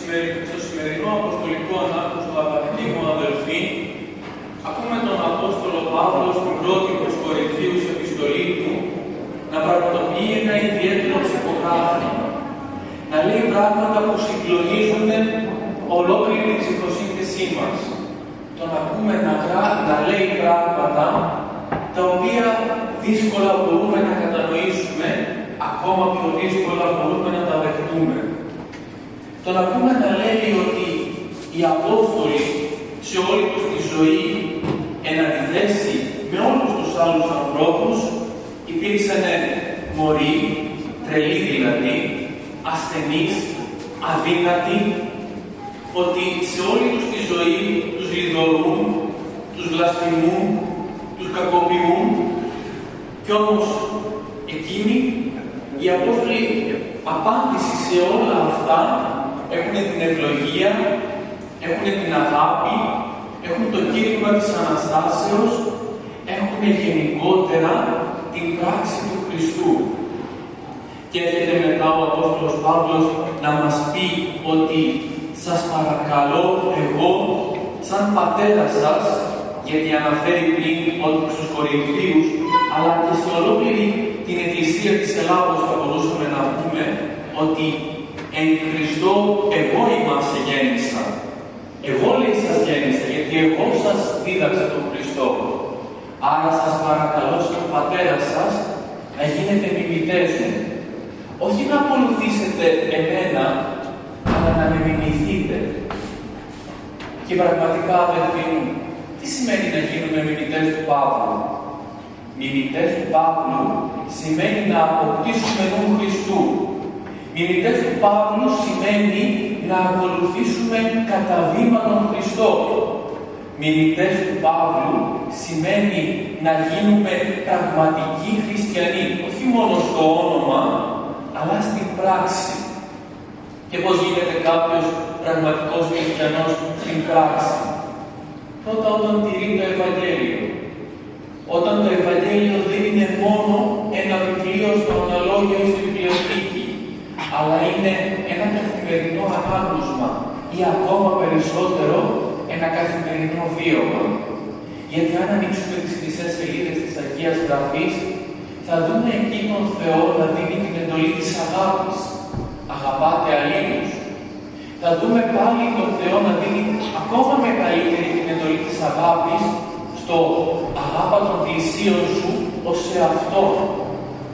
στο σημερινό αποστολικό ανάγνωστο, αγαπητοί μου αδελφοί, ακούμε τον Απόστολο Παύλο στην πρώτη προς Κορινθίους επιστολή του να πραγματοποιεί ένα ιδιαίτερο ψυχογράφημα. Να λέει πράγματα που συγκλονίζουν ολόκληρη την ψυχοσύνθεσή μας. Τον ακούμε να λέει πράγματα τα οποία δύσκολα μπορούμε να κατανοήσουμε, ακόμα πιο δύσκολα μπορούμε να τα δεχτούμε. Τον ακούμε να λέει ότι οι Απόστολοι σε όλη τους τη ζωή, εν αντιθέσει με όλους τους άλλους ανθρώπους, υπήρξαν μωροί, τρελοί δηλαδή, ασθενείς, αδύνατοι, ότι σε όλη τους τη ζωή τους λιδωρούν, τους βλασφημούν, τους κακοποιούν, κι όμως εκείνοι, οι Απόστολοι, απάντηση σε όλα αυτά, έχουν την ευλογία, έχουν την αγάπη, έχουν το κήρυγμα της Αναστάσεως, έχουν γενικότερα την πράξη του Χριστού. Και έρχεται μετά ο Απόστολος Παύλος να μας πει ότι σας παρακαλώ εγώ, σαν πατέρα σας, γιατί αναφέρει πριν ότι στους Κορινθίους, αλλά και σε ολόκληρη την Εκκλησία της Ελλάδος θα μπορούσαμε να πούμε ότι εν Χριστώ εγώ ημάς γέννησα. Εγώ λέει σας γέννησα, γιατί εγώ σας δίδαξα τον Χριστό. Άρα σας παρακαλώ στον πατέρα σας να γίνετε μιμητές μου. Όχι να ακολουθήσετε εμένα, αλλά να με μιμηθείτε. Και πραγματικά, αδελφοί μου, τι σημαίνει να γίνουμε μιμητές του Παύλου? Μιμητές του Παύλου σημαίνει να αποκτήσουμε νου Χριστού. Μιμητές του Παύλου σημαίνει να ακολουθήσουμε κατά βήμα τον Χριστό. Μιμητές του Παύλου σημαίνει να γίνουμε πραγματικοί χριστιανοί, όχι μόνο στο όνομα, αλλά στην πράξη. Και πώς γίνεται κάποιος πραγματικός χριστιανός στην πράξη? Πρώτα όταν τηρεί το Ευαγγέλιο. Όταν το Ευαγγέλιο δεν είναι μόνο ένα βιβλίο στο αναλόγιο ή στη βιβλιοθήκη, αλλά είναι ένα καθημερινό ανάγνωσμα ή ακόμα περισσότερο ένα καθημερινό βίωμα. Γιατί αν ανοίξουμε τις χρυσές σελίδες της Αγίας Γραφής, θα δούμε εκεί τον Θεό να δίνει την εντολή της αγάπης. Αγαπάτε αλλήλους. Θα δούμε πάλι τον Θεό να δίνει ακόμα μεγαλύτερη την εντολή της αγάπης στο αγάπα των πλησίων σου ως σε αυτόν.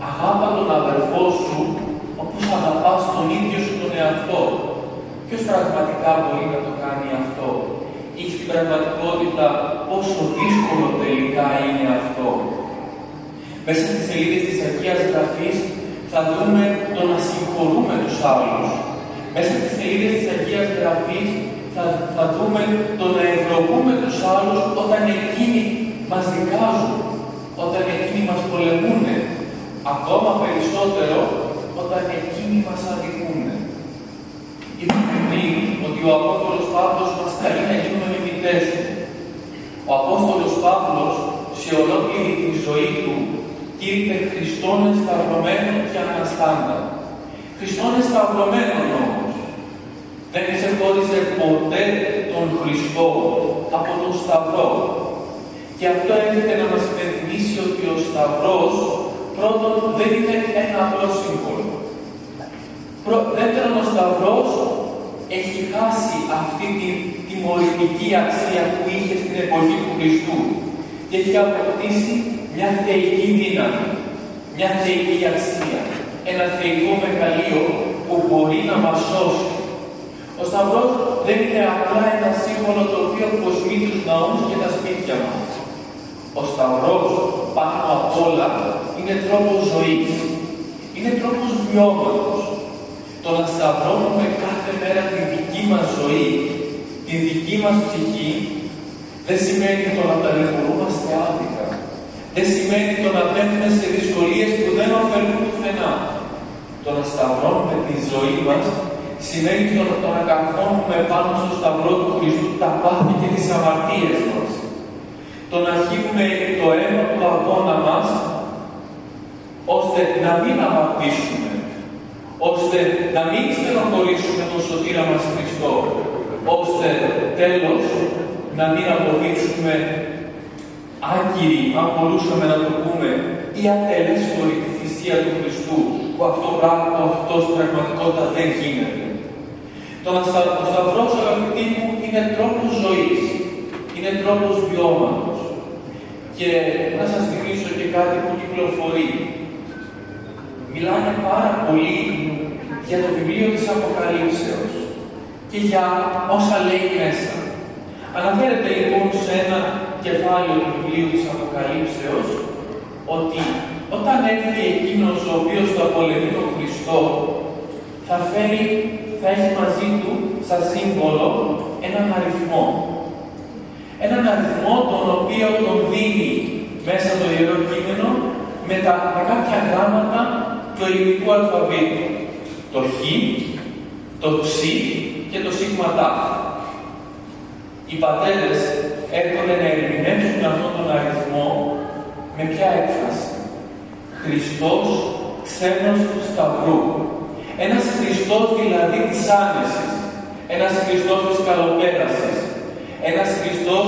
Αγάπα τον αδερφό σου όπως αγαπάς τον ίδιο σου τον εαυτό. Ποιος πραγματικά μπορεί να το κάνει αυτό? Ή στην πραγματικότητα πόσο δύσκολο τελικά είναι αυτό? Μέσα στις σελίδες της Αγίας Γραφής θα δούμε το να συγχωρούμε τους άλλους. Μέσα στις σελίδες της Αγίας Γραφής θα δούμε το να ευλογούμε τους άλλους όταν εκείνοι μας δικάζουν, όταν εκείνοι μας πολεμούν, ακόμα περισσότερο όταν εκείνοι μας αδικούν. Είπαμε πριν ότι ο Απόστολος Παύλος μας καλεί να γίνουμε μιμητές του. Ο Απόστολος Παύλος σε ολόκληρη τη ζωή του κήρυτε Χριστόν σταυρωμένον και αναστάντα. Χριστόν σταυρωμένον όμως. Δεν ξεχώριζε ποτέ τον Χριστό από τον Σταυρό. Και αυτό έρχεται να μας υπενθυμίσει ότι ο Σταυρός πρώτον δεν είναι ένα απλό σύμβολο. Δεύτερον, ο Σταυρός έχει χάσει αυτή την τιμωρητική αξία που είχε στην εποχή του Χριστού και έχει αποκτήσει μια θεϊκή δύναμη, μια θεϊκή αξία, ένα θεϊκό μεγαλείο που μπορεί να μας σώσει. Ο Σταυρός δεν είναι απλά ένα σύμβολο το οποίο κοσμεί τους ναούς και τα σπίτια μας. Ο Σταυρός πάνω απ' όλα είναι τρόπος ζωής, είναι τρόπος βιώματος. Το να σταυρώνουμε κάθε μέρα την δική μας ζωή, την δική μας ψυχή, δεν σημαίνει το να ταλαιπωρούμαστε άδικα. Δεν σημαίνει το να μπαίνουμε σε δυσκολίες που δεν ωφελούν πουθενά. Το να σταυρώνουμε τη ζωή μας σημαίνει το να καθόμουμε πάνω στο Σταυρό του Χριστού τα πάθη και τις αμαρτίες μας. Το να χύουμε το αίμα του αγώνα μας, ώστε να μην αμαρτήσουμε. ώστε να μην στενοχωρήσουμε τον σωτήρα μας Χριστό, ώστε τέλος να μην αποδείξουμε άγκυροι, αν μπορούσαμε να το πούμε, ή ατελέσφοροι τη θυσία του Χριστού, που αυτός πραγματικότητα δεν γίνεται. Ο Σταυρός, αγαπητοί μου, είναι τρόπος ζωής, είναι τρόπος βιώματος. Και να σας θυμίσω και κάτι που κυκλοφορεί. Μιλάνε πάρα πολύ για το βιβλίο της Αποκαλύψεως και για όσα λέει μέσα. Αναφέρεται λοιπόν σε ένα κεφάλαιο του βιβλίου της Αποκαλύψεως ότι όταν έρθει εκείνος ο οποίος θα πολεμεί τον Χριστό, θα έχει μαζί του σαν σύμβολο έναν αριθμό. Έναν αριθμό τον οποίο τον δίνει μέσα το Ιερό Κείμενο με κάποια γράμματα του ελληνικού αλφαβήτου. Το Χ, το Ψ και το Σίγμα-Τ. Οι πατέρες έρχονται να ερμηνεύσουν αυτόν τον αριθμό με ποια έκφραση? Χριστός ξένος του Σταυρού. Ένας Χριστός δηλαδή της άνεσης. Ένας Χριστός της καλοπέρασης. Ένας Χριστός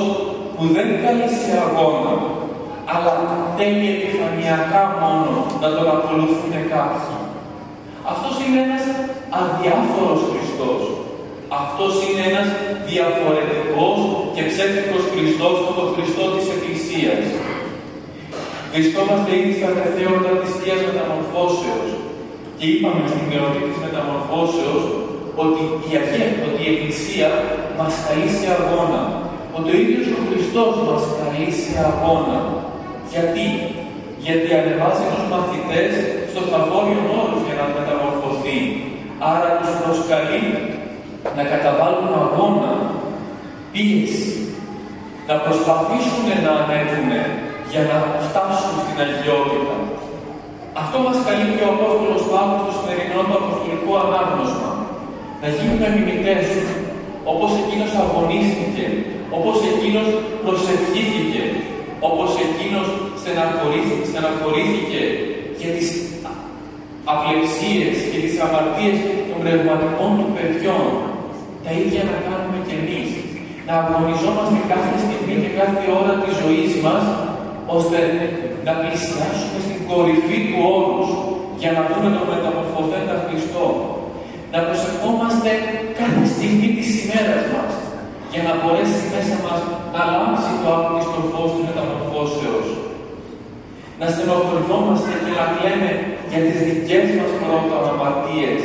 που δεν καλεί σε αγώνα, αλλά θέλει επιφανειακά μόνο να τον ακολουθούν κάποιοι. Αυτός είναι ένας αδιάφορος Χριστός. Αυτός είναι ένας διαφορετικός και ψεύτικος Χριστός από τον Χριστό της Εκκλησίας. Βρισκόμαστε ήδη στα τεθέωτα της Θείας Μεταμορφώσεως και είπαμε στην εορτή της Μεταμορφώσεως ότι η Εκκλησία μας καλεί σε αγώνα. Ότι ο ίδιος ο Χριστός μας καλεί σε αγώνα. Γιατί ανεβάζει τους μαθητές στο Σταυρώριον Όρος για να μεταμορφωθεί. Άρα τους προσκαλεί να καταβάλουν αγώνα, πίεση, να προσπαθήσουν να ανέβουν για να φτάσουν στην αγιότητα. Αυτό μας καλεί και ο Απόστολος Παύλος στο σημερινό του αποστολικό ανάγνωσμα. Να γίνουμε μιμητές του, όπως εκείνος αγωνίστηκε, όπως εκείνος προσευχήθηκε, όπως εκείνος στεναχωρήθηκε για τις αυλεψίες και τις αμαρτίες των πνευματικών του παιδιών. Τα ίδια να κάνουμε κι εμείς. Να αγωνιζόμαστε κάθε στιγμή και κάθε ώρα της ζωής μας, ώστε να πλησιάσουμε στην κορυφή του όρους για να δούμε τον μεταμορφωθέντα Χριστό. Να προσευχόμαστε κάθε στιγμή της ημέρας μας, για να μπορέσει μέσα μας να λάμψει το άπλιστο φως της μεταμορφώσεως. Να στενοχωριόμαστε και να κλαίμε για τις δικές μας πρώτα αμαρτίες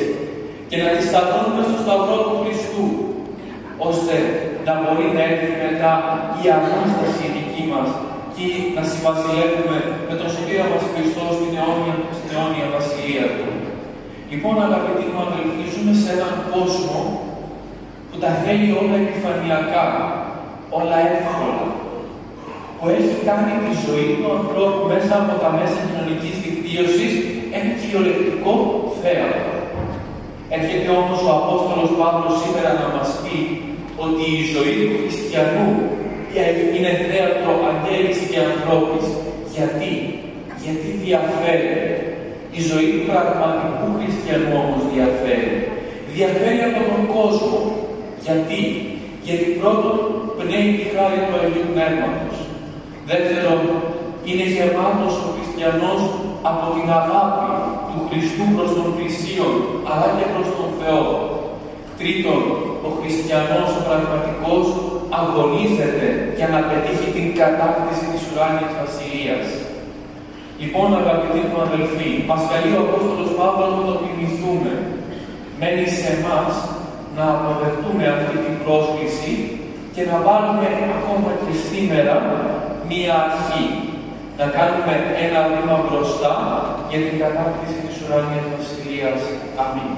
και να τις σταυρώνουμε στο Σταυρό του Χριστού, ώστε να μπορεί να έρθει μετά η Ανάσταση δική μας και να συμβασιλεύουμε με τον σωτήρα μας Χριστό στην αιώνια βασιλεία Του. Λοιπόν, αγαπητοί μου αδελφοί, ζούμε σε έναν κόσμο που τα θέλει όλα επιφανειακά, όλα εύκολα, που έχει κάνει τη ζωή του ανθρώπου μέσα από τα μέσα κοινωνικής δικτύωσης ένα κυριολεκτικό θέατρο. Έρχεται όμως ο Απόστολος Παύλος σήμερα να μας πει ότι η ζωή του χριστιανού είναι θέατρο αγγέλης και ανθρώπης. Γιατί διαφέρει. Η ζωή του πραγματικού χριστιανού όμως διαφέρει. Διαφέρει από τον κόσμο. Γιατί πρώτον πνέει τη χάρη του Αγίου Πνεύματος. Δεύτερον, είναι γεμάτος ο χριστιανός από την αγάπη του Χριστού προς τον πλησίον, αλλά και προς τον Θεό. Τρίτον, ο χριστιανός ο πραγματικός αγωνίζεται για να πετύχει την κατάκτηση της ουράνιας βασιλείας. Λοιπόν, αγαπητοί μου αδελφοί, μας καλεί ο Απόστολος Παύλος να το θυμηθούμε. Μένει σε εμάς να αποδεχτούμε αυτή την πρόσκληση και να βάλουμε ακόμα και σήμερα μία αρχή. Να κάνουμε ένα βήμα μπροστά για την κατάκτηση της ουράνιας βασιλείας. Αμήν.